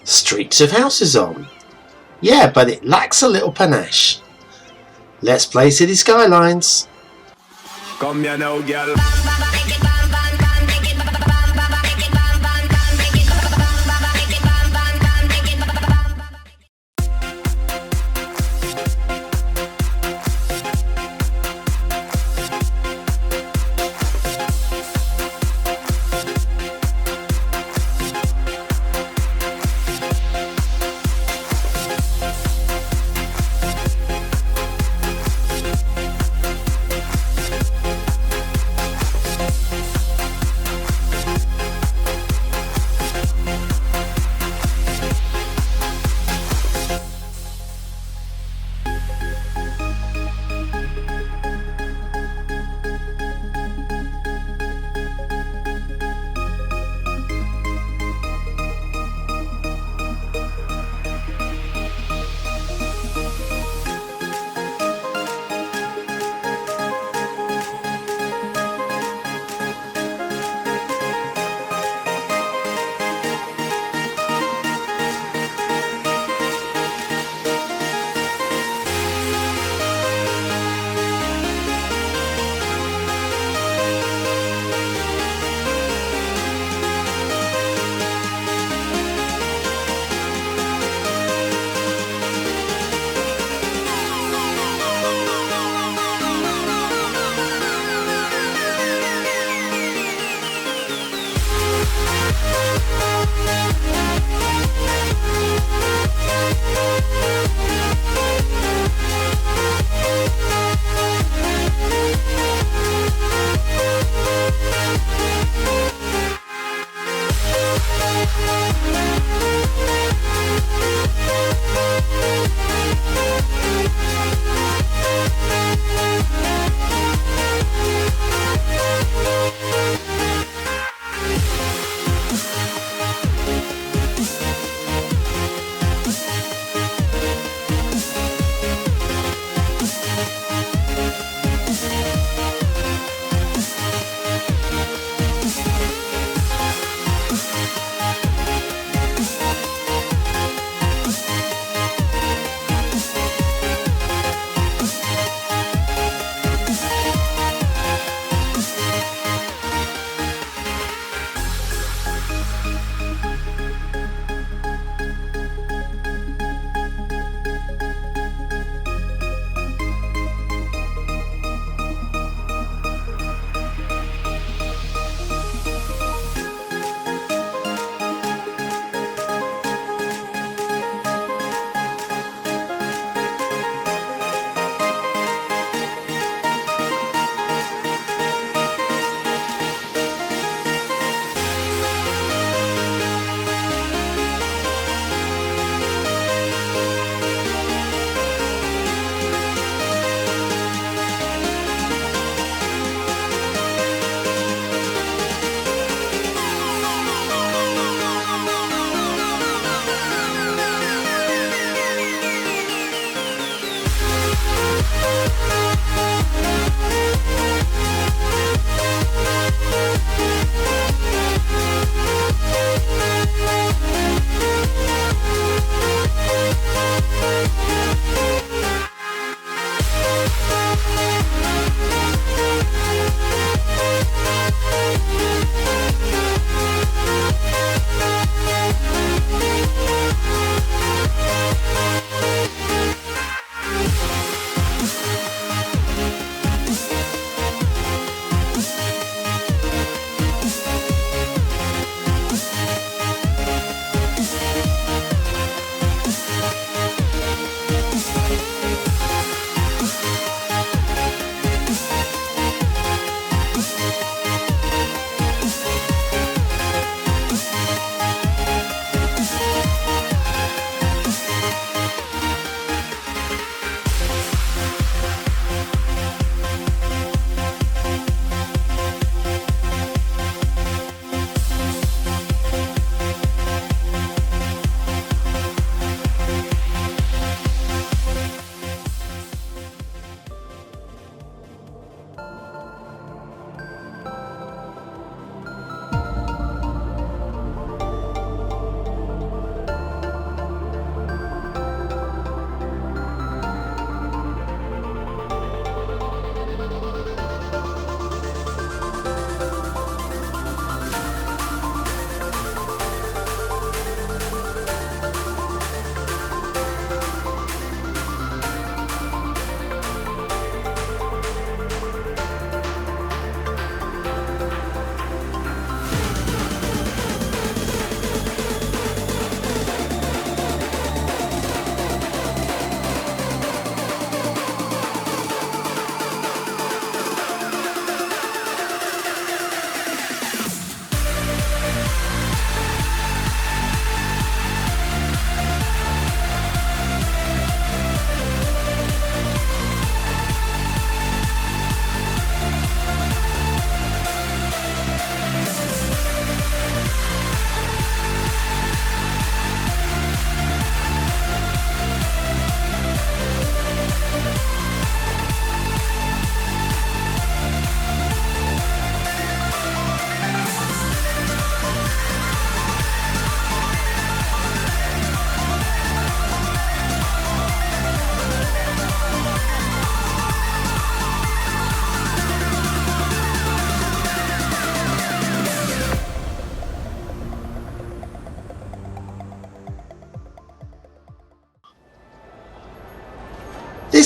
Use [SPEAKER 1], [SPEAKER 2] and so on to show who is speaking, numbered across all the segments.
[SPEAKER 1] Streets of houses on. Yeah, but it lacks a little panache. Let's play Cities Skylines.
[SPEAKER 2] Come here now, girl.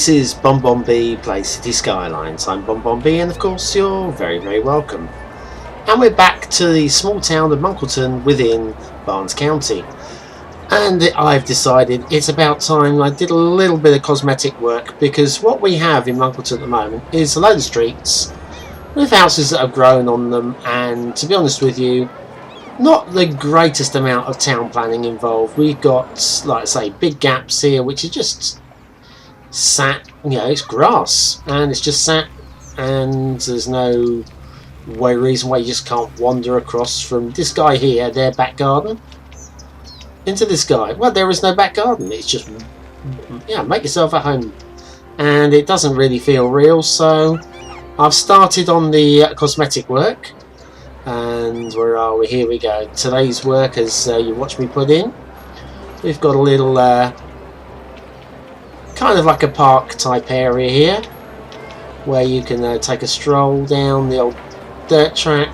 [SPEAKER 1] This is Bon B plays City Skylines. I'm Bon B, and of course you're very welcome. And we're back to the small town of Munkleton within Barnes County. And I've decided it's about time I did a little bit of cosmetic work, because what we have in Munkleton at the moment is a load of streets with houses that have grown on them, and to be honest with you, not the greatest amount of town planning involved. We've got, like I say, big gaps here which are just sat, you know, it's grass and it's just sat, and there's no reason why you just can't wander across from this guy here, their back garden, into this guy. Well, there is no back garden, it's just, yeah, make yourself at home, and it doesn't really feel real. So I've started on the cosmetic work, and where are we? Here we go. Today's work, as you watch me put in, we've got a little kind of like a park type area here where you can take a stroll down the old dirt track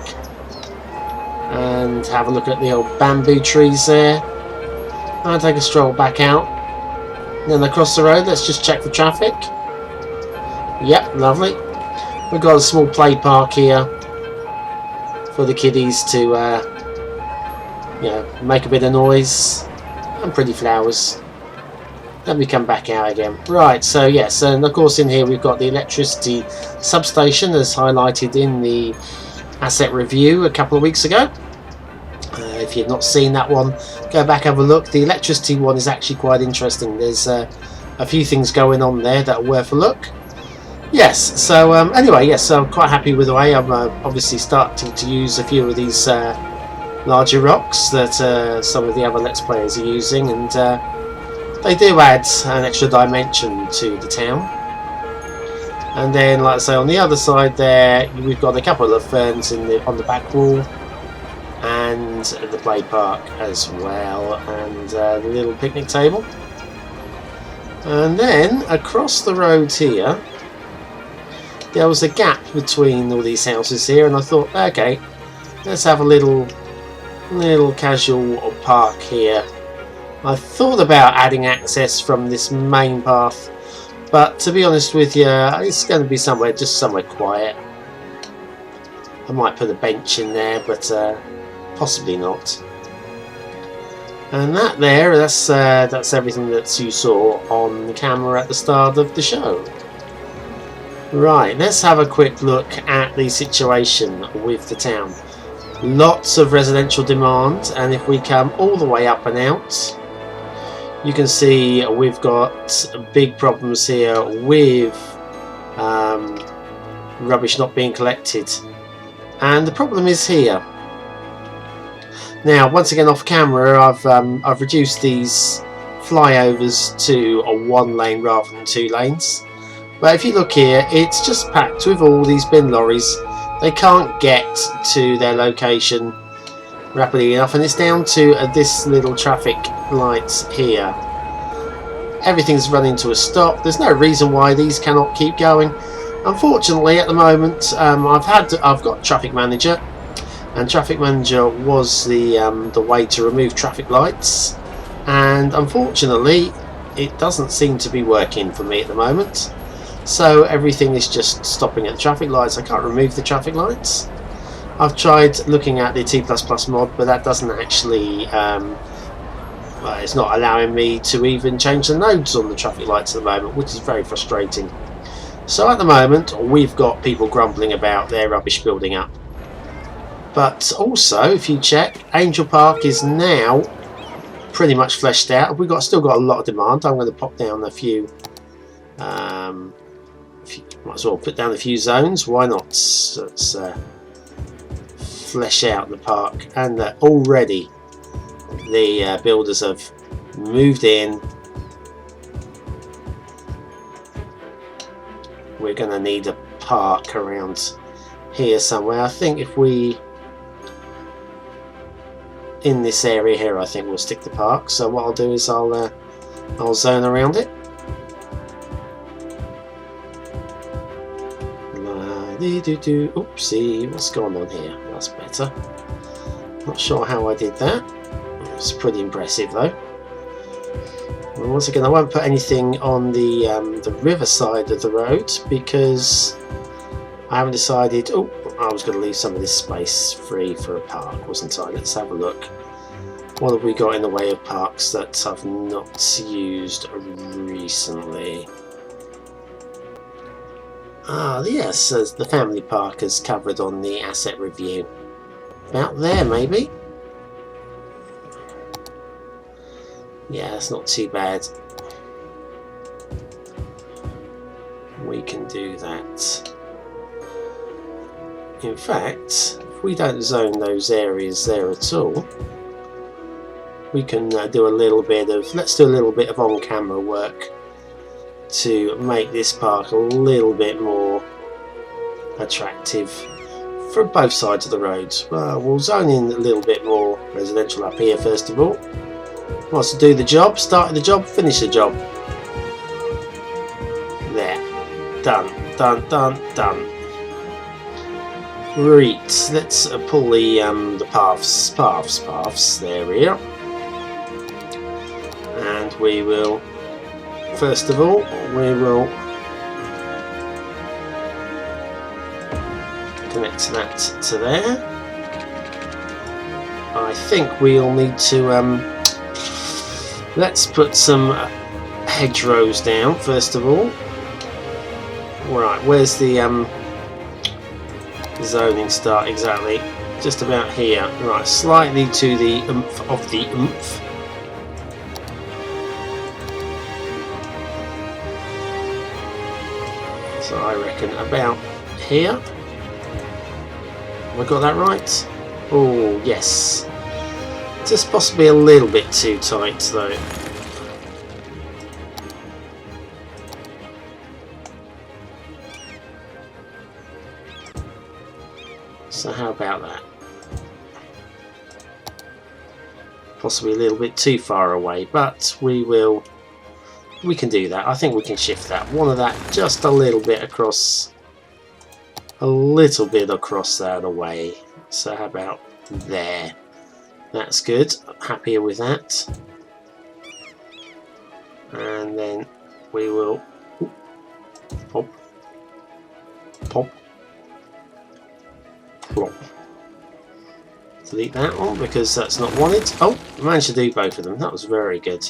[SPEAKER 1] and have a look at the old bamboo trees there, and take a stroll back out, then across the road. Let's just check the traffic. Yep, lovely. We've got a small play park here for the kiddies to you know, make a bit of noise, and pretty flowers. Then we come back out again. Right, so yes, and of course in here we've got the electricity substation as highlighted in the asset review a couple of weeks ago. If you've not seen that one, go back, have a look. The electricity one is actually quite interesting. There's a few things going on there that are worth a look. Yes, so anyway, yes, so I'm quite happy with the way I'm obviously starting to use a few of these larger rocks that some of the other Let's Players are using, and they do add an extra dimension to the town. And then, like I say, on the other side there, we've got a couple of ferns on the back wall, and the play park as well, and the little picnic table. And then across the road here, there was a gap between all these houses here, and I thought, okay, let's have a little casual park here. I thought about adding access from this main path, but to be honest with you, it's going to be somewhere quiet. I might put a bench in there, but possibly not. And that's everything that you saw on the camera at the start of the show. Right, let's have a quick look at the situation with the town. Lots of residential demand, and if we come all the way up and out, you can see we've got big problems here with rubbish not being collected, and the problem is here. Now, once again off camera, I've reduced these flyovers to a 1 lane rather than 2 lanes. But if you look here, it's just packed with all these bin lorries. They can't get to their location rapidly enough, and it's down to this little traffic lights here. Everything's running to a stop. There's no reason why these cannot keep going. Unfortunately, at the moment, I've got traffic manager, and traffic manager was the way to remove traffic lights, and unfortunately, it doesn't seem to be working for me at the moment. So everything is just stopping at the traffic lights. I can't remove the traffic lights. I've tried looking at the T++ mod, but that doesn't actually, it's not allowing me to even change the nodes on the traffic lights at the moment, which is very frustrating. So at the moment, we've got people grumbling about their rubbish building up. But also, if you check, Angel Park is now pretty much fleshed out. We've still got a lot of demand. I'm going to pop down a few. Might as well put down a few zones. Why not? Let's flesh out the park. And already the builders have moved in. We're going to need a park around here somewhere. I think if we, in this area here, I think we'll stick the park. So what I'll do is I'll zone around it. Oopsie, what's going on here? That's better. Not sure how I did that. It's pretty impressive though. And once again, I won't put anything on the river side of the road because I haven't decided. Oh, I was going to leave some of this space free for a park, wasn't I? Let's have a look. What have we got in the way of parks that I've not used recently? Ah, yes, the family park is covered on the asset review. About there, maybe? Yeah, that's not too bad. We can do that. In fact, if we don't zone those areas there at all, we can do a little bit of, let's do a little bit of on-camera work to make this park a little bit more attractive for both sides of the road. Well, we'll zone in a little bit more residential up here first of all. Wants to do the job, start the job, finish the job. There. Done, done, done, done. Right, let's pull the paths. There we are. And we will, first of all, we will connect that to there. I think we'll need to let's put some hedgerows down first of all. Right, where's the zoning start exactly? Just about here. Right, slightly to the oomph of the oomph. So I reckon about here. Have I got that right? Oh, yes. Just possibly a little bit too tight though. So how about that? Possibly a little bit too far away, but we can do that. I think we can shift that. One of that just a little bit across that away. So how about there? That's good. Happier with that. And then we will pop, pop, plop. Delete that one because that's not wanted. Oh, I managed to do both of them. That was very good.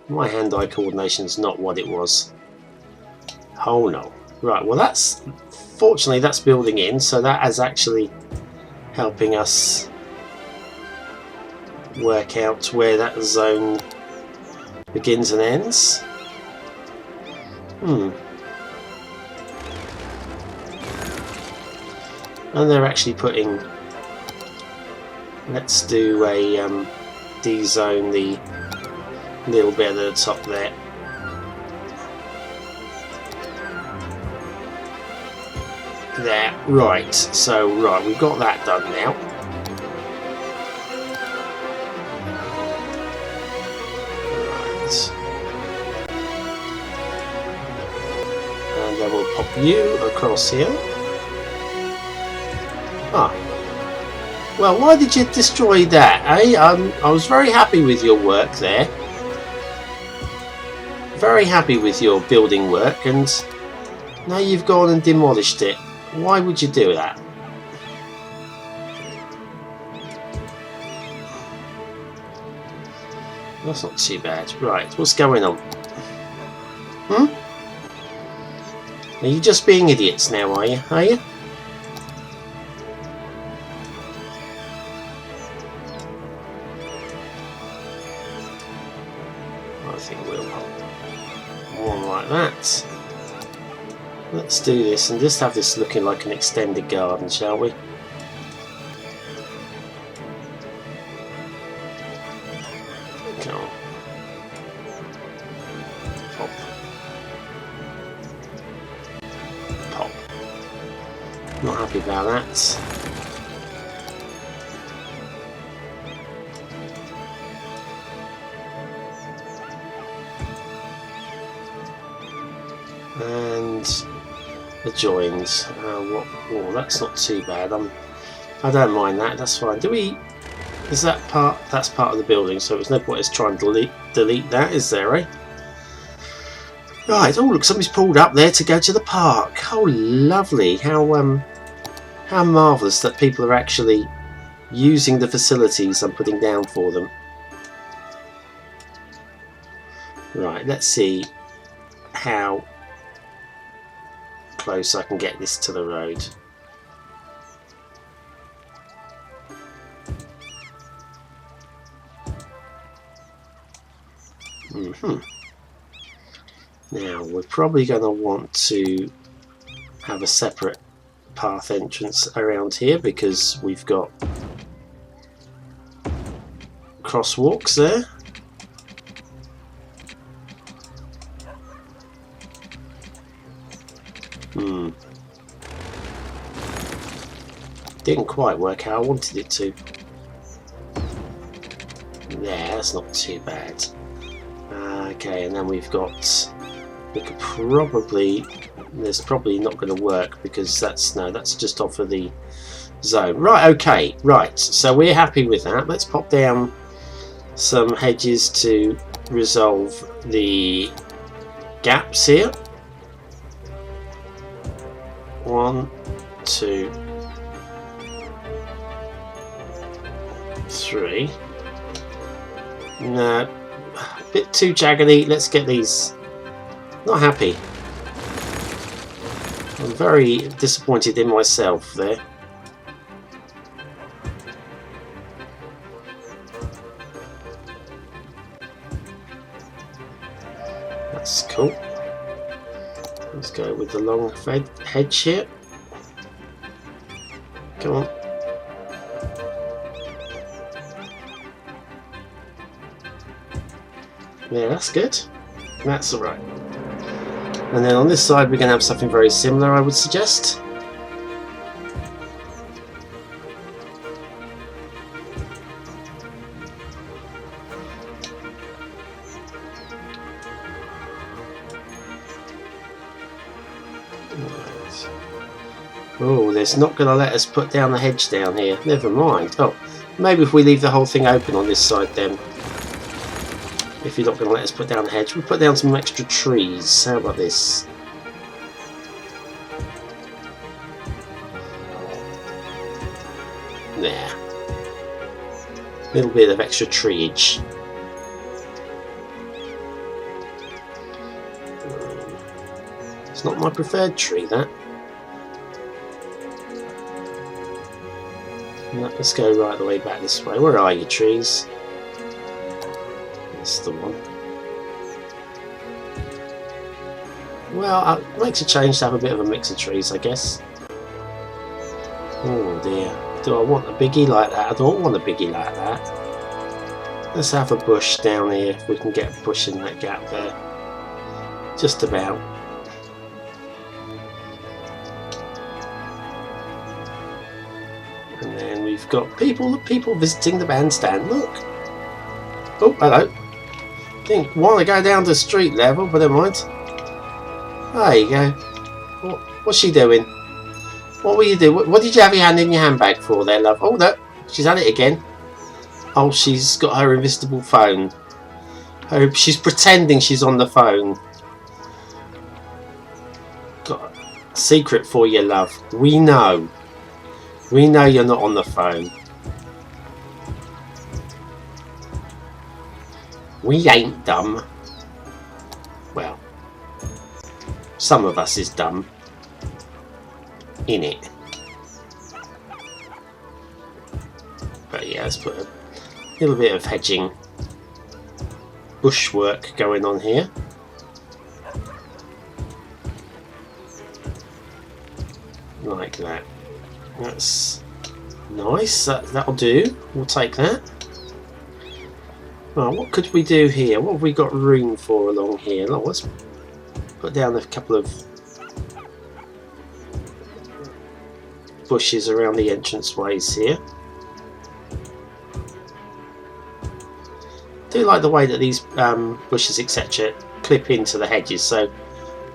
[SPEAKER 1] My hand-eye coordination's not what it was. Oh no. Right, well that's, fortunately that's building in, so that is actually helping us work out where that zone begins and ends. And they're actually putting, let's do a D-zone the little bit at the top there. There, right, so right, we've got that done now. Right. And then we'll pop you across here. Ah. Well, why did you destroy that, eh? I was very happy with your work there. Very happy with your building work, and now you've gone and demolished it. Why would you do that? That's not too bad. Right, what's going on? Are you just being idiots now, are you? Are you? I think we'll pop one like that. Let's do this and just have this looking like an extended garden, shall we? Come on. Pop. Pop. Not happy about that. And adjoins. Oh, that's not too bad. I don't mind that. That's fine. Do we Is that part? That's part of the building, so there's no point us trying to delete that, is there, eh? Right, oh look, somebody's pulled up there to go to the park. Oh lovely, how marvellous that people are actually using the facilities I'm putting down for them. Right, let's see how close I can get this to the road. Now we're probably going to want to have a separate path entrance around here because we've got crosswalks there. Didn't quite work how I wanted it to. Yeah, that's not too bad. Okay, and then we've got. We could probably. There's probably not going to work because that's just off of the zone. Right. Okay. Right. So we're happy with that. Let's pop down some hedges to resolve the gaps here. 1, 2, 3. No, a bit too jaggedy. Let's get these. Not happy. I'm very disappointed in myself there. That's cool. Let's go with the long hedge here. Come on. Yeah, that's good. That's alright. And then on this side we're going to have something very similar, I would suggest. Right. Oh, it's not going to let us put down the hedge down here. Never mind. Oh, maybe if we leave the whole thing open on this side then. If you're not going to let us put down the hedge, we'll put down some extra trees. How about this? There. A little bit of extra treeage. It's not my preferred tree, that. No, let's go right the way back this way. Where are you, trees? That's the one. Well, it makes a change to have a bit of a mix of trees, I guess. Oh dear. Do I want a biggie like that? I don't want a biggie like that. Let's have a bush down here if we can get a bush in that gap there. Just about. And then we've got people visiting the bandstand. Look. Oh, hello. Didn't want to go down to street level, but never mind. There you go. What's she doing? What were you doing? What did you have your hand in your handbag for there, love? Oh, no. She's had it again. Oh, she's got her invisible phone. Oh, she's pretending she's on the phone. Got a secret for you, love. We know. We know you're not on the phone. We ain't dumb. Well, some of us is dumb. In it. But yeah, let's put a little bit of hedging bushwork going on here. Like that. That's nice. That'll do. We'll take that. Well, what could we do here? What have we got room for along here? Look, let's put down a couple of bushes around the entranceways here. I do like the way that these bushes, etc., clip into the hedges. So,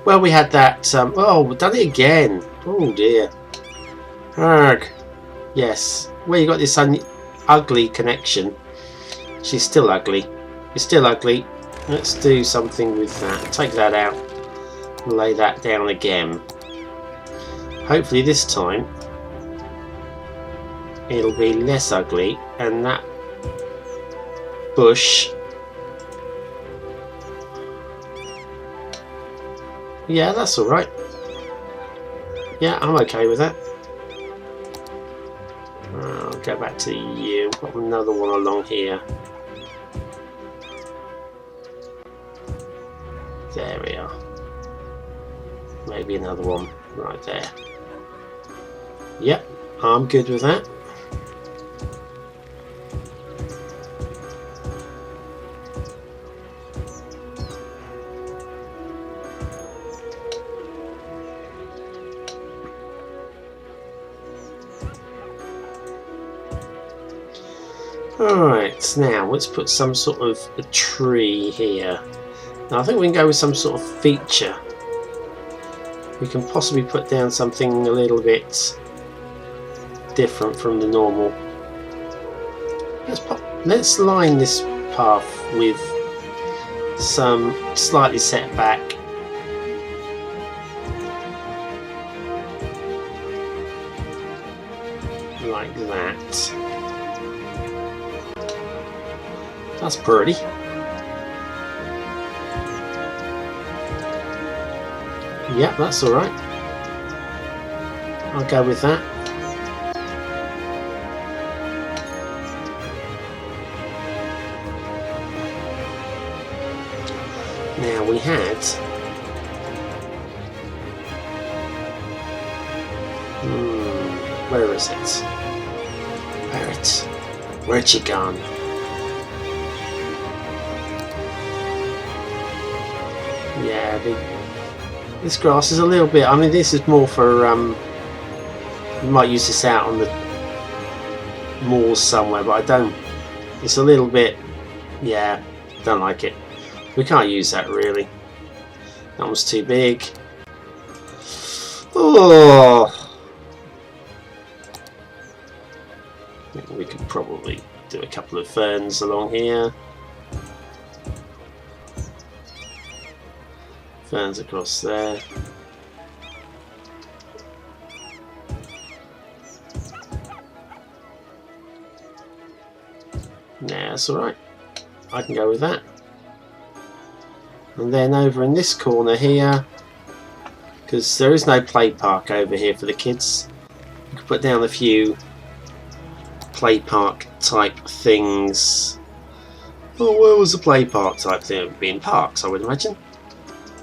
[SPEAKER 1] well, we had that. Oh, we've done it again. Oh dear. Arg. Yes. Where you got this ugly connection. She's still ugly. It's still ugly. Let's do something with that. Take that out. Lay that down again. Hopefully this time it'll be less ugly, and that bush, yeah, that's alright. Yeah, I'm okay with that. I'll go back to you. Got another one along here. There we are. Maybe another one right there. Yep, I'm good with that. Alright, now let's put some sort of a tree here. Now I think we can go with some sort of feature. We can possibly put down something a little bit different from the normal. Let's line this path with some slightly set back. Like that. That's pretty. Yep, that's alright. I'll go with that. Now we had where is it? Where'd you gone? Yeah, this grass is a little bit, I mean this is more for, you might use this out on the moors somewhere, but I don't, it's a little bit, yeah, don't like it. We can't use that really. That was too big. Oh, I think we could probably do a couple of ferns along here. Ferns across there. Nah, that's alright. I can go with that. And then over in this corner here, because there is no play park over here for the kids, you can put down a few play park type things. Oh, where was the play park type thing? It would be in parks, I would imagine.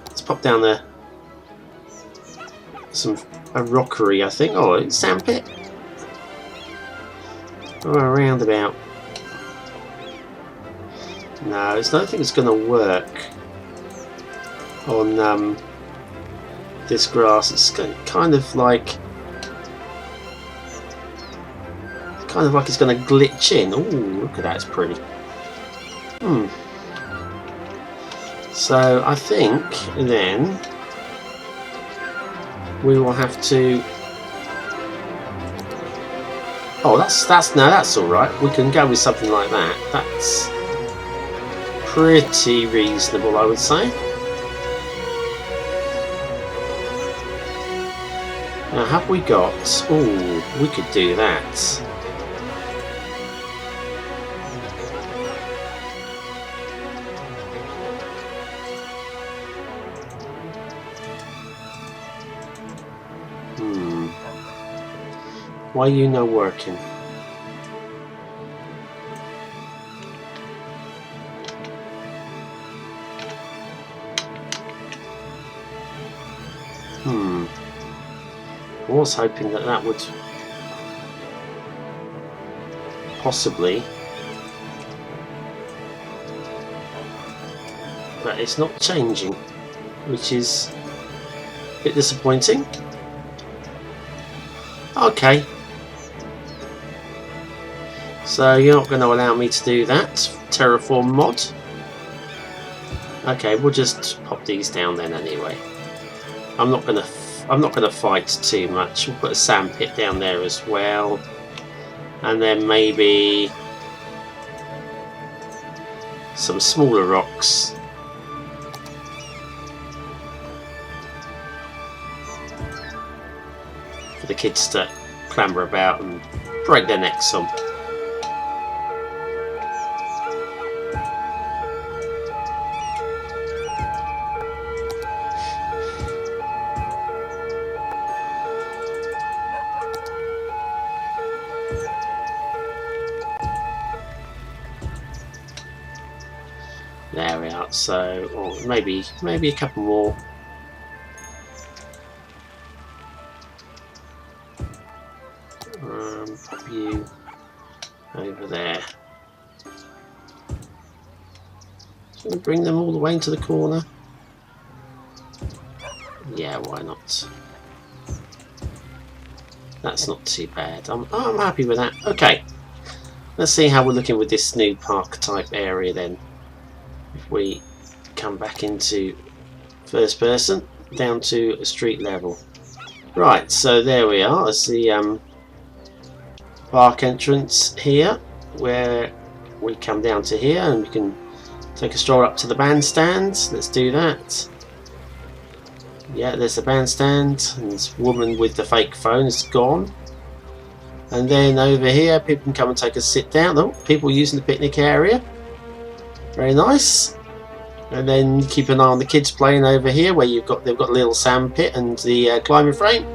[SPEAKER 1] Let's pop down there. A rockery, I think. Oh, it's sandpit. Oh, a roundabout. No, I don't think it's going to work on this grass. It's kind of like it's going to glitch in. Oh, look at that! It's pretty. So I think then we will have to. Oh, that's all right. We can go with something like that. That's pretty reasonable, I would say. Now, have we got? Oh, we could do that. Why are you not working? I was hoping that would possibly, but it's not changing, which is a bit disappointing. Okay. So you're not going to allow me to do that, terraform mod? Okay, we'll just pop these down then anyway. I'm not going to fight too much. We'll put a sand pit down there as well. and then maybe some smaller rocks. For the kids to clamber about and break their necks on. There we are. So, or maybe a couple more. Pop you over there. Can we bring them all the way into the corner? Yeah, why not? That's not too bad. I'm happy with that. Okay, let's see how we're looking with this new park type area then. If we come back into first person down to a street level. Right, so there we are. That's the park entrance here, where we come down to here and we can take a stroll up to the bandstand. Let's do that. Yeah, there's the bandstand, and this woman with the fake phone is gone. And then over here, people can come and take a sit down. Oh, people using the picnic area. Very nice. And then keep an eye on the kids playing over here, where they've got a little sand pit and the climbing frame.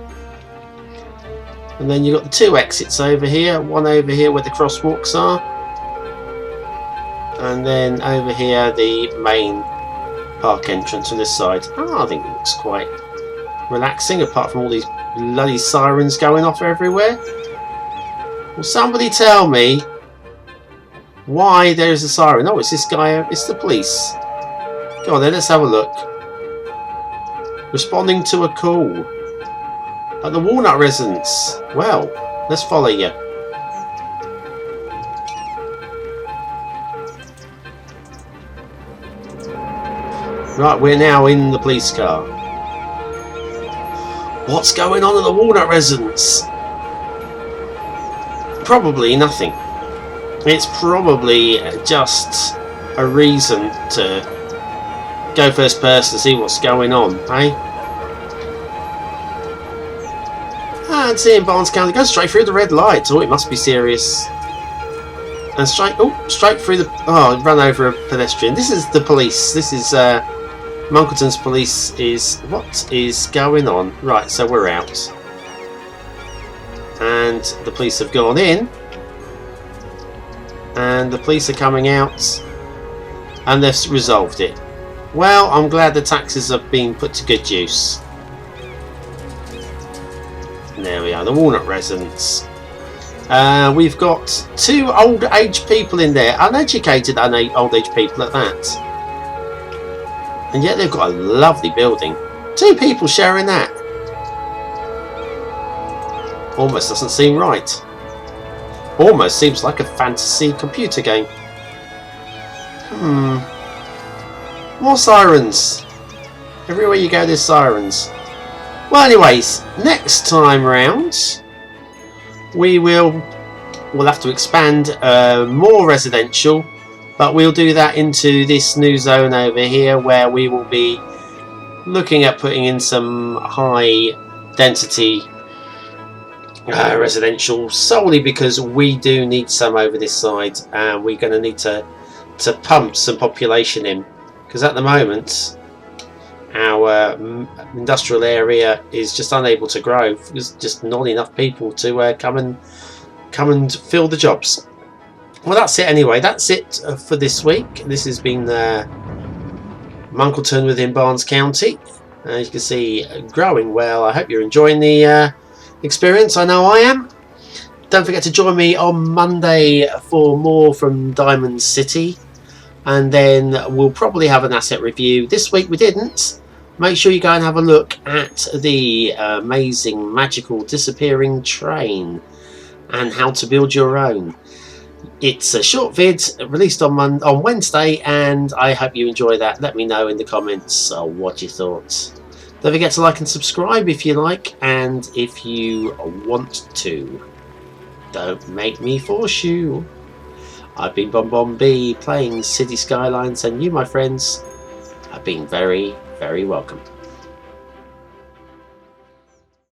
[SPEAKER 1] And then you've got the two exits over here, one over here where the crosswalks are, and then over here the main park entrance on this side. Oh, I think it looks quite relaxing, apart from all these bloody sirens going off everywhere. Will somebody tell me why there's a siren? Oh, it's this guy, it's the police. Go on then, let's have a look. Responding to a call at the Walnut residence. Well, let's follow you. Right, we're now in the police car. What's going on at the Walnut residence? Probably nothing. It's probably just a reason to go first person to see what's going on, eh? And seeing Barnes County go straight through the red light. Oh, it must be serious. And straight through the. Oh, run over a pedestrian. This is the police. This is Munkleton's police. What is going on? Right, so we're out, and the police have gone in, and the police are coming out, and they've resolved it. Well, I'm glad the taxes have been put to good use. There we are, the Walnut residence. We've got two old age people in there, uneducated old age people at that. And yet they've got a lovely building. Two people sharing that. Almost doesn't seem right. Almost seems like a fantasy computer game. More sirens. Everywhere you go there's sirens. Well, anyways, next time round we'll have to expand more residential, but we'll do that into this new zone over here, where we will be looking at putting in some high density residential, solely because we do need some over this side, and we're going to need to pump some population in, because at the moment our industrial area is just unable to grow. There's just not enough people to come and fill the jobs. Well, that's it anyway. That's it for this week. This has been Munkleton within Barnes County. As you can see, growing well. I hope you're enjoying the experience. I know I am. Don't forget to join me on Monday for more from Diamond City, and then we'll probably have an asset review. This week we didn't. Make sure you go and have a look at the amazing magical disappearing train and how to build your own. It's a short vid released on Wednesday, and I hope you enjoy that. Let me know in the comments what you thought. Don't forget to like and subscribe if you like, and if you want to. Don't make me force you. I've been Bon Bon B playing City Skylines, and you, my friends, have been very, very welcome.